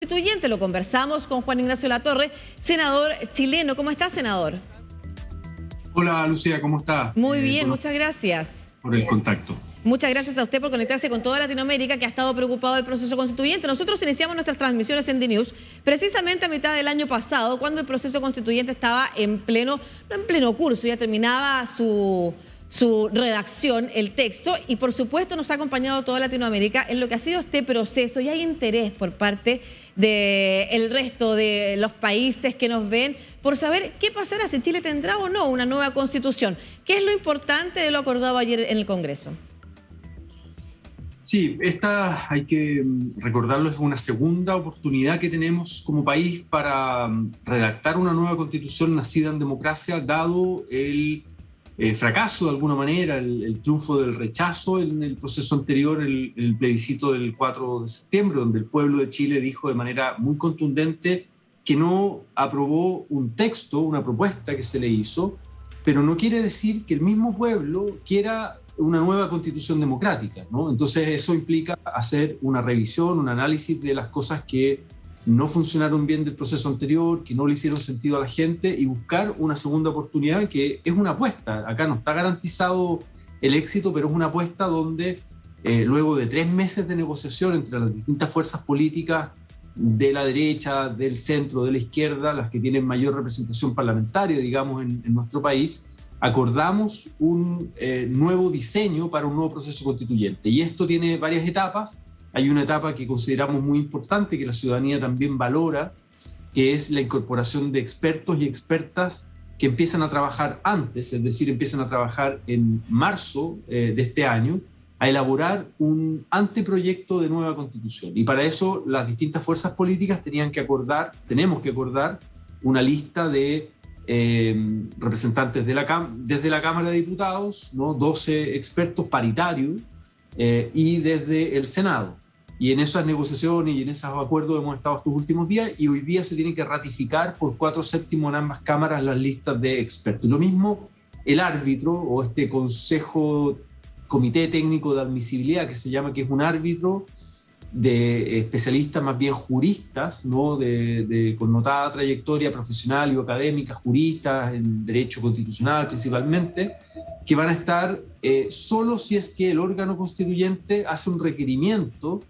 Constituyente. Lo conversamos con Juan Ignacio Latorre, senador chileno. ¿Cómo está, senador? Hola, Lucía, ¿cómo está? Muy bien, muchas gracias. Por el contacto. Muchas gracias a usted por conectarse con toda Latinoamérica que ha estado preocupado del proceso constituyente. Nosotros iniciamos nuestras transmisiones en DNews precisamente a mitad del año pasado, cuando el proceso constituyente estaba no en pleno curso, ya terminaba su redacción, el texto, y por supuesto nos ha acompañado toda Latinoamérica en lo que ha sido este proceso, y hay interés por parte del resto de los países que nos ven por saber qué pasará, si Chile tendrá o no una nueva constitución. ¿Qué es lo importante de lo acordado ayer en el Congreso? Sí, esta, hay que recordarlo, es una segunda oportunidad que tenemos como país para redactar una nueva constitución nacida en democracia, dado el fracaso de alguna manera, el triunfo del rechazo en el proceso anterior, el plebiscito del 4 de septiembre, donde el pueblo de Chile dijo de manera muy contundente que no aprobó un texto, una propuesta que se le hizo, pero no quiere decir que el mismo pueblo quiera una nueva constitución democrática, ¿no? Entonces eso implica hacer una revisión, un análisis de las cosas que no funcionaron bien del proceso anterior, que no le hicieron sentido a la gente, y buscar una segunda oportunidad que es una apuesta. Acá no está garantizado el éxito, pero es una apuesta donde luego de 3 meses de negociación entre las distintas fuerzas políticas de la derecha, del centro, de la izquierda, las que tienen mayor representación parlamentaria, digamos, en nuestro país, acordamos un nuevo diseño para un nuevo proceso constituyente. Y esto tiene varias etapas. Hay una etapa que consideramos muy importante, que la ciudadanía también valora, que es la incorporación de expertos y expertas que empiezan a trabajar antes, es decir, empiezan a trabajar en marzo de este año, a elaborar un anteproyecto de nueva constitución. Y para eso las distintas fuerzas políticas tenemos que acordar una lista de representantes desde la Cámara de Diputados, ¿no? 12 expertos paritarios, y desde el Senado. Y en esas negociaciones y en esos acuerdos hemos estado estos últimos días, y hoy día se tiene que ratificar por 4/7 en ambas cámaras las listas de expertos. Y lo mismo el árbitro, o este comité técnico de admisibilidad que se llama, que es un árbitro de especialistas, más bien juristas, ¿no? de connotada trayectoria profesional y académica, juristas en derecho constitucional principalmente, que van a estar solo si es que el órgano constituyente hace un requerimiento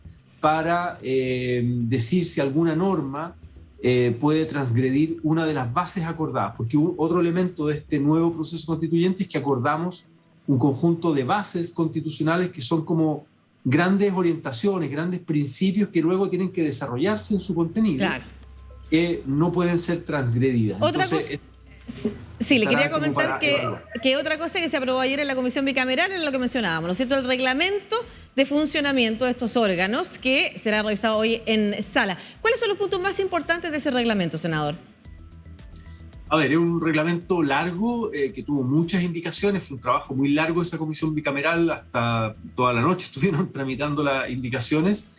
para decir si alguna norma puede transgredir una de las bases acordadas, porque otro elemento de este nuevo proceso constituyente es que acordamos un conjunto de bases constitucionales que son como grandes orientaciones, grandes principios que luego tienen que desarrollarse en su contenido, claro, que no pueden ser transgredidas. Sí, le quería comentar que otra cosa que se aprobó ayer en la Comisión Bicameral es lo que mencionábamos, ¿no es cierto? El reglamento de funcionamiento de estos órganos, que será revisado hoy en sala. ¿Cuáles son los puntos más importantes de ese reglamento, senador? A ver, es un reglamento largo que tuvo muchas indicaciones, fue un trabajo muy largo esa comisión bicameral, hasta toda la noche estuvieron tramitando las indicaciones,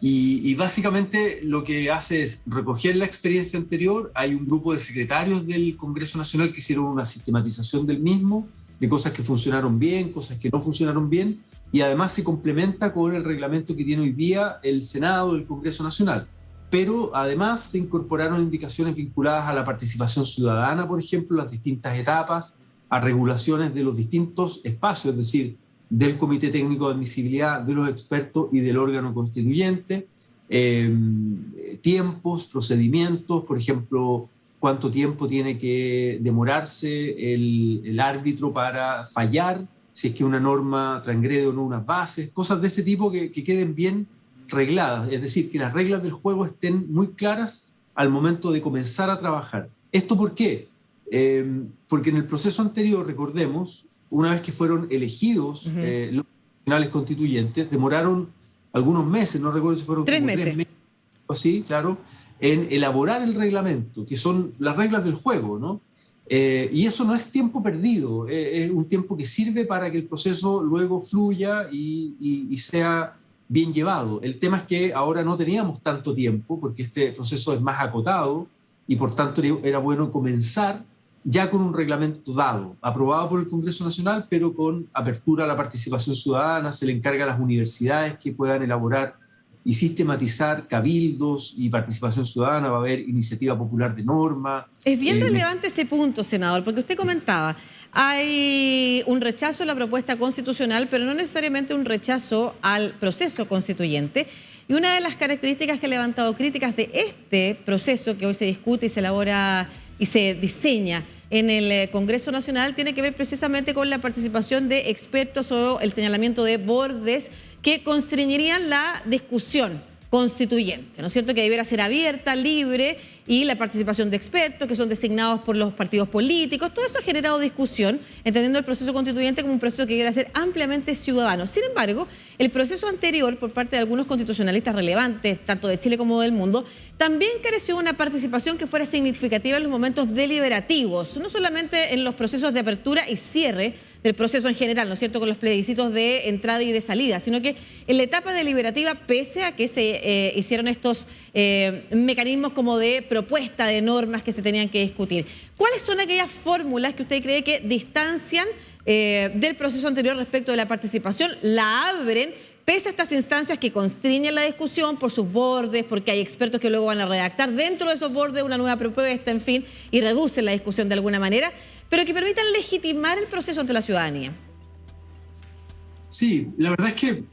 y básicamente lo que hace es recoger la experiencia anterior. Hay un grupo de secretarios del Congreso Nacional que hicieron una sistematización del mismo, de cosas que funcionaron bien, cosas que no funcionaron bien, y además se complementa con el reglamento que tiene hoy día el Senado del Congreso Nacional. Pero además se incorporaron indicaciones vinculadas a la participación ciudadana, por ejemplo, las distintas etapas, a regulaciones de los distintos espacios, es decir, del Comité Técnico de Admisibilidad, de los expertos y del órgano constituyente, tiempos, procedimientos, por ejemplo, cuánto tiempo tiene que demorarse el árbitro para fallar, si es que una norma transgrede o no unas bases, cosas de ese tipo que queden bien regladas, es decir, que las reglas del juego estén muy claras al momento de comenzar a trabajar. ¿Esto por qué? Porque en el proceso anterior, recordemos, una vez que fueron elegidos los nacionales constituyentes, demoraron algunos meses, no recuerdo si fueron 3 meses o así, claro, en elaborar el reglamento, que son las reglas del juego, ¿no? Y eso no es tiempo perdido, es un tiempo que sirve para que el proceso luego fluya y sea bien llevado. El tema es que ahora no teníamos tanto tiempo, porque este proceso es más acotado, y por tanto era bueno comenzar ya con un reglamento dado, aprobado por el Congreso Nacional, pero con apertura a la participación ciudadana. Se le encarga a las universidades que puedan elaborar y sistematizar cabildos y participación ciudadana, va a haber iniciativa popular de norma. Es bien relevante ese punto, senador, porque usted comentaba, hay un rechazo a la propuesta constitucional, pero no necesariamente un rechazo al proceso constituyente. Y una de las características que ha levantado críticas de este proceso que hoy se discute y se elabora y se diseña en el Congreso Nacional tiene que ver precisamente con la participación de expertos o el señalamiento de bordes que constreñirían la discusión constituyente, ¿no es cierto?, que debiera ser abierta, libre, y la participación de expertos que son designados por los partidos políticos. Todo eso ha generado discusión, entendiendo el proceso constituyente como un proceso que debiera ser ampliamente ciudadano. Sin embargo, el proceso anterior, por parte de algunos constitucionalistas relevantes, tanto de Chile como del mundo, también careció de una participación que fuera significativa en los momentos deliberativos, no solamente en los procesos de apertura y cierre del proceso en general, ¿no es cierto?, con los plebiscitos de entrada y de salida, sino que en la etapa deliberativa, pese a que se hicieron estos mecanismos como de propuesta de normas que se tenían que discutir. ¿Cuáles son aquellas fórmulas que usted cree que distancian del proceso anterior respecto de la participación, la abren, pese a estas instancias que constriñen la discusión por sus bordes, porque hay expertos que luego van a redactar dentro de esos bordes una nueva propuesta, en fin, y reducen la discusión de alguna manera, pero que permitan legitimar el proceso ante la ciudadanía? Sí, la verdad es que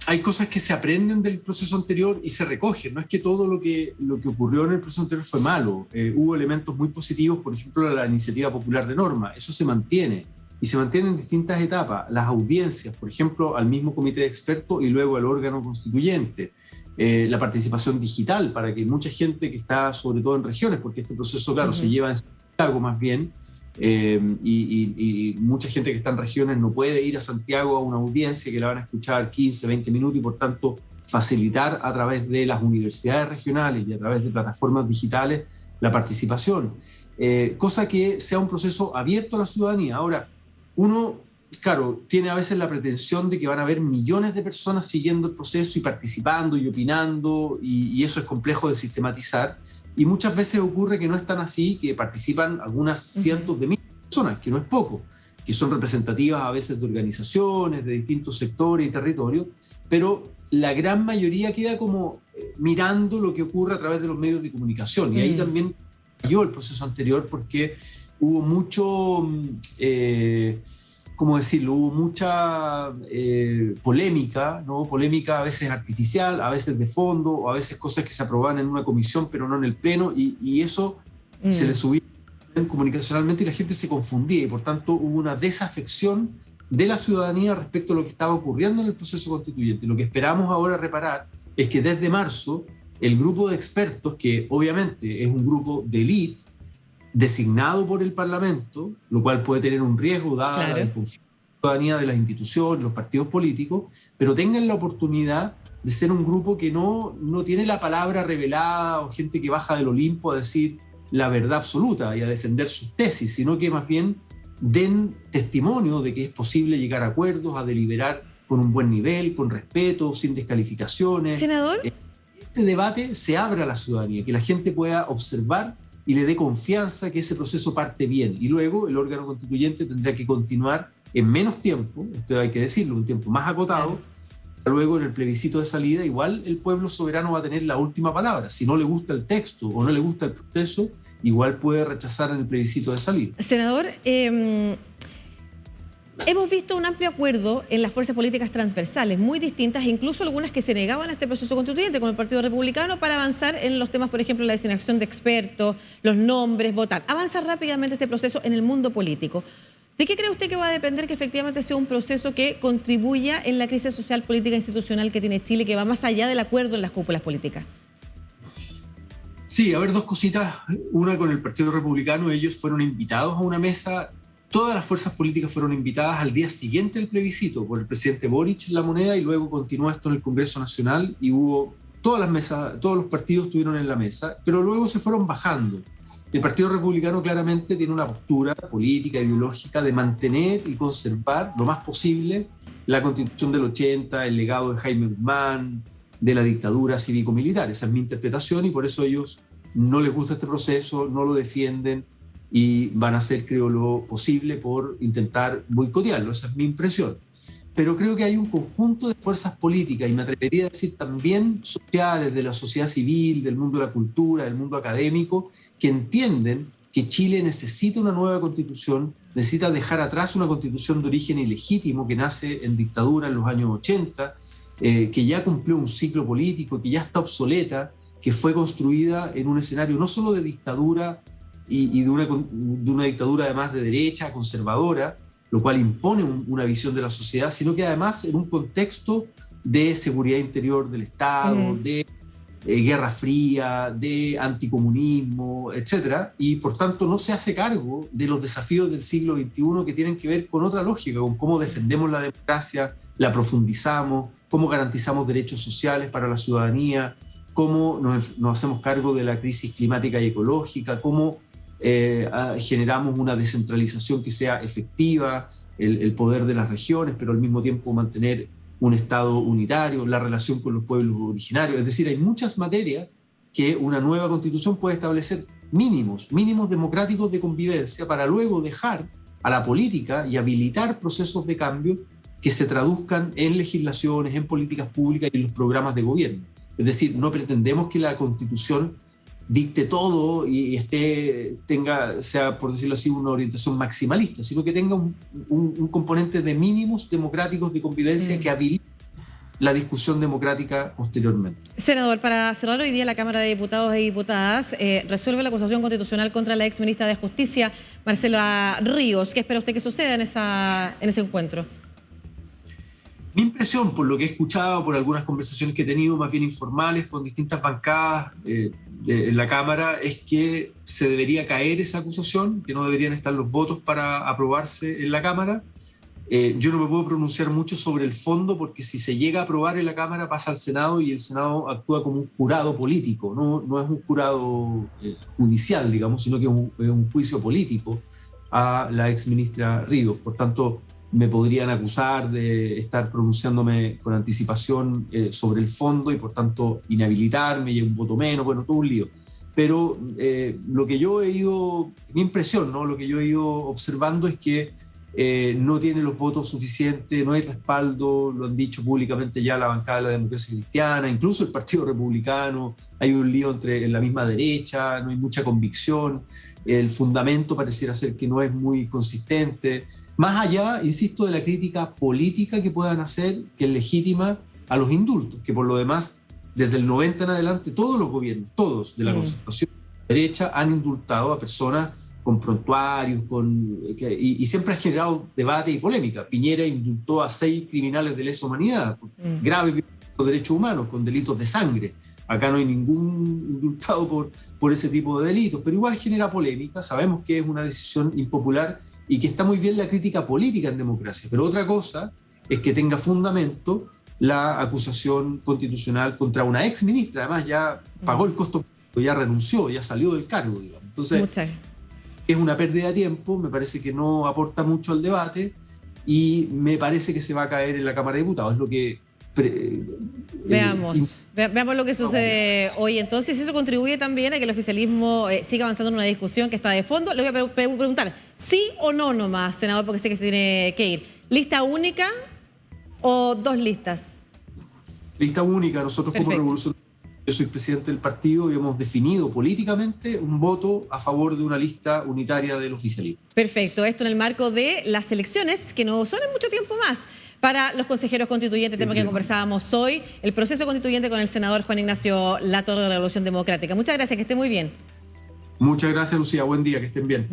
hay cosas que se aprenden del proceso anterior y se recogen. No es que todo lo que ocurrió en el proceso anterior fue malo. Hubo elementos muy positivos, por ejemplo, la iniciativa popular de norma. Eso se mantiene y se mantiene en distintas etapas. Las audiencias, por ejemplo, al mismo comité de expertos y luego al órgano constituyente. La participación digital para que mucha gente que está sobre todo en regiones, porque este proceso, claro, se lleva en Santiago más bien, y mucha gente que está en regiones no puede ir a Santiago a una audiencia que la van a escuchar 15, 20 minutos y por tanto facilitar a través de las universidades regionales y a través de plataformas digitales la participación, cosa que sea un proceso abierto a la ciudadanía. Ahora, uno, claro, tiene a veces la pretensión de que van a haber millones de personas siguiendo el proceso y participando y opinando, y eso es complejo de sistematizar. Y muchas veces ocurre que no es tan así, que participan algunas cientos de miles de personas, que no es poco, que son representativas a veces de organizaciones, de distintos sectores y territorios, pero la gran mayoría queda como mirando lo que ocurre a través de los medios de comunicación. Y ahí también falló el proceso anterior porque hubo mucho, ¿cómo decirlo? Hubo mucha polémica, ¿no? Polémica a veces artificial, a veces de fondo, o a veces cosas que se aprobaban en una comisión pero no en el pleno, y eso se le subía comunicacionalmente y la gente se confundía, y por tanto hubo una desafección de la ciudadanía respecto a lo que estaba ocurriendo en el proceso constituyente. Lo que esperamos ahora reparar es que desde marzo el grupo de expertos, que obviamente es un grupo de élite, designado por el Parlamento, lo cual puede tener un riesgo dada la desconfianza de la ciudadanía de las instituciones, los partidos políticos, pero tengan la oportunidad de ser un grupo que no tiene la palabra revelada o gente que baja del Olimpo a decir la verdad absoluta y a defender sus tesis, sino que más bien den testimonio de que es posible llegar a acuerdos, a deliberar con un buen nivel, con respeto, sin descalificaciones. Senador, este debate se abra a la ciudadanía, que la gente pueda observar y le dé confianza que ese proceso parte bien. Y luego el órgano constituyente tendrá que continuar en menos tiempo, esto hay que decirlo, un tiempo más acotado. Luego en el plebiscito de salida, igual el pueblo soberano va a tener la última palabra. Si no le gusta el texto o no le gusta el proceso, igual puede rechazar en el plebiscito de salida. Senador, hemos visto un amplio acuerdo en las fuerzas políticas transversales, muy distintas, incluso algunas que se negaban a este proceso constituyente, como el Partido Republicano, para avanzar en los temas, por ejemplo, la designación de expertos, los nombres, votar. Avanza rápidamente este proceso en el mundo político. ¿De qué cree usted que va a depender que efectivamente sea un proceso que contribuya en la crisis social, política e institucional que tiene Chile, que va más allá del acuerdo en las cúpulas políticas? Sí, a ver, dos cositas. Una, con el Partido Republicano, ellos fueron invitados a una mesa. Todas las fuerzas políticas fueron invitadas al día siguiente del plebiscito por el presidente Boric en La Moneda, y luego continuó esto en el Congreso Nacional y hubo todas las mesas, todos los partidos estuvieron en la mesa, pero luego se fueron bajando. El Partido Republicano claramente tiene una postura política, ideológica, de mantener y conservar lo más posible la Constitución del 80, el legado de Jaime Guzmán, de la dictadura cívico-militar. Esa es mi interpretación, y por eso ellos no les gusta este proceso, no lo defienden y van a hacer, creo, lo posible por intentar boicotearlo. Esa es mi impresión. pero creo que hay un conjunto de fuerzas políticas, y me atrevería a decir también sociales, de la sociedad civil, del mundo de la cultura, del mundo académico, que entienden que Chile necesita una nueva constitución, necesita dejar atrás una constitución de origen ilegítimo que nace en dictadura en los años 80, que ya cumplió un ciclo político, que ya está obsoleta, que fue construida en un escenario no solo de dictadura y de una dictadura además de derecha, conservadora, lo cual impone una visión de la sociedad, sino que además en un contexto de seguridad interior del Estado, de Guerra Fría, de anticomunismo, etc. Y por tanto no se hace cargo de los desafíos del siglo XXI que tienen que ver con otra lógica, con cómo defendemos la democracia, la profundizamos, cómo garantizamos derechos sociales para la ciudadanía, cómo nos hacemos cargo de la crisis climática y ecológica, cómo generamos una descentralización que sea efectiva, el poder de las regiones, pero al mismo tiempo mantener un Estado unitario, la relación con los pueblos originarios. Es decir, hay muchas materias que una nueva constitución puede establecer mínimos democráticos de convivencia para luego dejar a la política y habilitar procesos de cambio que se traduzcan en legislaciones, en políticas públicas y en los programas de gobierno. Es decir, no pretendemos que la constitución dicte todo y sea, por decirlo así, una orientación maximalista, sino que tenga un componente de mínimos democráticos de convivencia que habilite la discusión democrática posteriormente. Senador, para cerrar hoy día la Cámara de Diputados y Diputadas resuelve la acusación constitucional contra la exministra de Justicia, Marcela Ríos. ¿Qué espera usted que suceda en ese encuentro? Mi impresión, por lo que he escuchado, por algunas conversaciones que he tenido más bien informales con distintas bancadas en la Cámara, es que se debería caer esa acusación, que no deberían estar los votos para aprobarse en la Cámara. Yo no me puedo pronunciar mucho sobre el fondo, porque si se llega a aprobar en la Cámara pasa al Senado y el Senado actúa como un jurado político, no es un jurado judicial, digamos, sino que es un juicio político a la exministra Ríos. Por tanto, me podrían acusar de estar pronunciándome con anticipación sobre el fondo y por tanto inhabilitarme y un voto menos, bueno, todo un lío. Pero lo que yo he ido, mi impresión, ¿no? Lo que yo he ido observando es que no tiene los votos suficientes, no hay respaldo, lo han dicho públicamente ya la bancada de la Democracia Cristiana, incluso el Partido Republicano, hay un lío en la misma derecha, no hay mucha convicción, el fundamento pareciera ser que no es muy consistente. Más allá, insisto, de la crítica política que puedan hacer, que es legítima, a los indultos, que por lo demás, desde el 90 en adelante, todos los gobiernos, todos de la concertación derecha, han indultado a personas con prontuarios, y siempre ha generado debate y polémica. Piñera indultó a 6 criminales de lesa humanidad, graves violaciones de los derechos humanos, con delitos de sangre. Acá no hay ningún indultado por ese tipo de delitos, pero igual genera polémica. Sabemos que es una decisión impopular y que está muy bien la crítica política en democracia, pero otra cosa es que tenga fundamento la acusación constitucional contra una ex ministra. Además ya pagó el costo, ya renunció, ya salió del cargo, digamos. Entonces es una pérdida de tiempo, me parece que no aporta mucho al debate y me parece que se va a caer en la Cámara de Diputados. Es lo que Veamos lo que sucede hoy. Entonces, eso contribuye también a que el oficialismo siga avanzando en una discusión que está de fondo. Le voy a preguntar, ¿sí o no nomás, senador? Porque sé que se tiene que ir. ¿Lista única o 2 listas? Lista única. Nosotros como Revolución, yo soy presidente del partido y hemos definido políticamente un voto a favor de una lista unitaria del oficialismo. Perfecto. Esto en el marco de las elecciones, que no son en mucho tiempo más, para los consejeros constituyentes, tema que conversábamos hoy, el proceso constituyente con el senador Juan Ignacio Latorre de la Revolución Democrática. Muchas gracias, que esté muy bien. Muchas gracias, Lucía. Buen día, que estén bien.